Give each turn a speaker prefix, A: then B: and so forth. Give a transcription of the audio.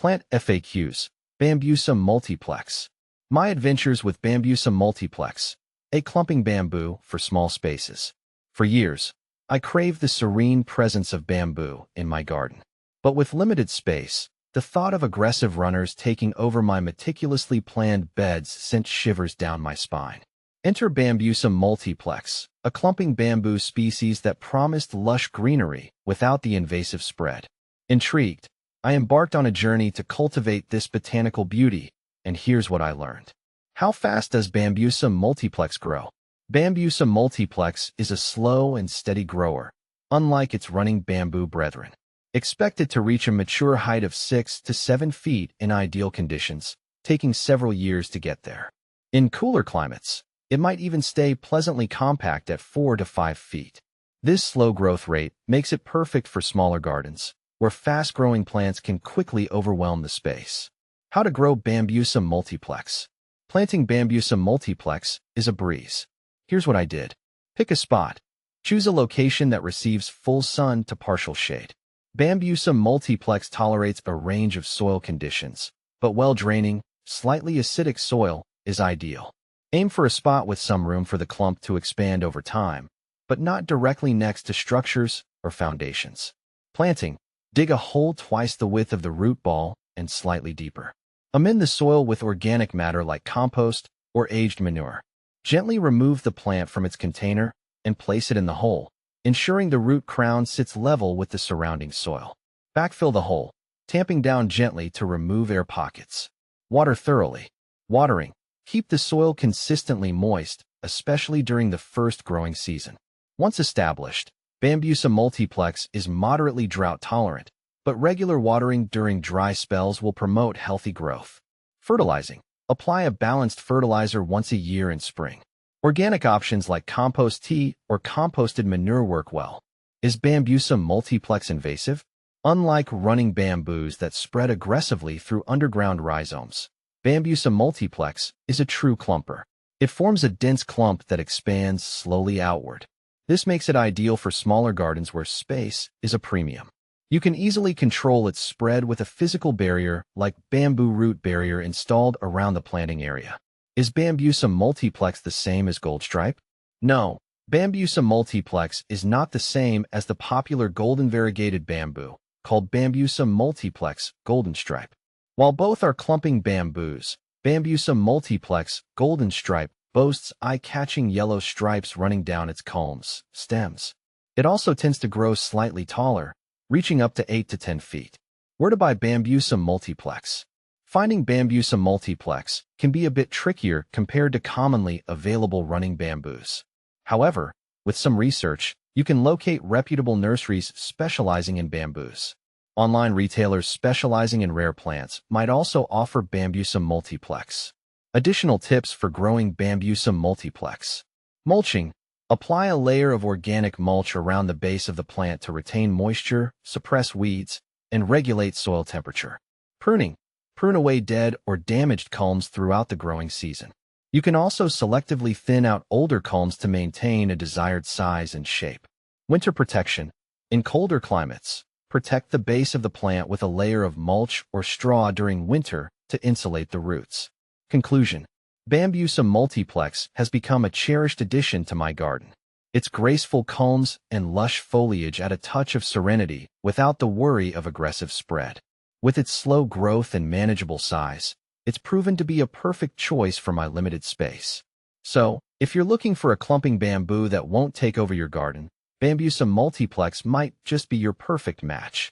A: Plant FAQs, Bambusa multiplex. My adventures with Bambusa multiplex, a clumping bamboo for small spaces. For years, I craved the serene presence of bamboo in my garden. But with limited space, the thought of aggressive runners taking over my meticulously planned beds sent shivers down my spine. Enter Bambusa multiplex, a clumping bamboo species that promised lush greenery without the invasive spread. Intrigued, I embarked on a journey to cultivate this botanical beauty, and here's what I learned. How fast does Bambusa multiplex grow? Bambusa multiplex is a slow and steady grower, unlike its running bamboo brethren. Expected to reach a mature height of 6 to 7 feet in ideal conditions, taking several years to get there. In cooler climates, it might even stay pleasantly compact at 4 to 5 feet. This slow growth rate makes it perfect for smaller gardens, where fast-growing plants can quickly overwhelm the space. How to grow Bambusa multiplex. Planting Bambusa multiplex is a breeze. Here's what I did. Pick a spot. Choose a location that receives full sun to partial shade. Bambusa multiplex tolerates a range of soil conditions, but well-draining, slightly acidic soil is ideal. Aim for a spot with some room for the clump to expand over time, but not directly next to structures or foundations. Planting. Dig a hole twice the width of the root ball and slightly deeper. Amend the soil with organic matter like compost or aged manure. Gently remove the plant from its container and place it in the hole, ensuring the root crown sits level with the surrounding soil. Backfill the hole, tamping down gently to remove air pockets. Water thoroughly. Watering. Keep the soil consistently moist, especially during the first growing season. Once established, Bambusa multiplex is moderately drought-tolerant, but regular watering during dry spells will promote healthy growth. Fertilizing. Apply a balanced fertilizer once a year in spring. Organic options like compost tea or composted manure work well. Is Bambusa multiplex invasive? Unlike running bamboos that spread aggressively through underground rhizomes, Bambusa multiplex is a true clumper. It forms a dense clump that expands slowly outward. This makes it ideal for smaller gardens where space is a premium. You can easily control its spread with a physical barrier like bamboo root barrier installed around the planting area. Is Bambusa multiplex the same as goldstripe? No, Bambusa multiplex is not the same as the popular golden variegated bamboo, called Bambusa multiplex golden stripe. While both are clumping bamboos, Bambusa multiplex golden stripe boasts eye-catching yellow stripes running down its culms, stems. It also tends to grow slightly taller, reaching up to 8 to 10 feet. Where to buy Bambusa multiplex? Finding Bambusa multiplex can be a bit trickier compared to commonly available running bamboos. However, with some research, you can locate reputable nurseries specializing in bamboos. Online retailers specializing in rare plants might also offer Bambusa multiplex. Additional tips for growing Bambusa multiplex. Mulching. Apply a layer of organic mulch around the base of the plant to retain moisture, suppress weeds, and regulate soil temperature. Pruning. Prune away dead or damaged culms throughout the growing season. You can also selectively thin out older culms to maintain a desired size and shape. Winter protection. In colder climates, protect the base of the plant with a layer of mulch or straw during winter to insulate the roots. Conclusion. Bambusa multiplex has become a cherished addition to my garden. Its graceful culms and lush foliage add a touch of serenity without the worry of aggressive spread. With its slow growth and manageable size, it's proven to be a perfect choice for my limited space. So, if you're looking for a clumping bamboo that won't take over your garden, Bambusa multiplex might just be your perfect match.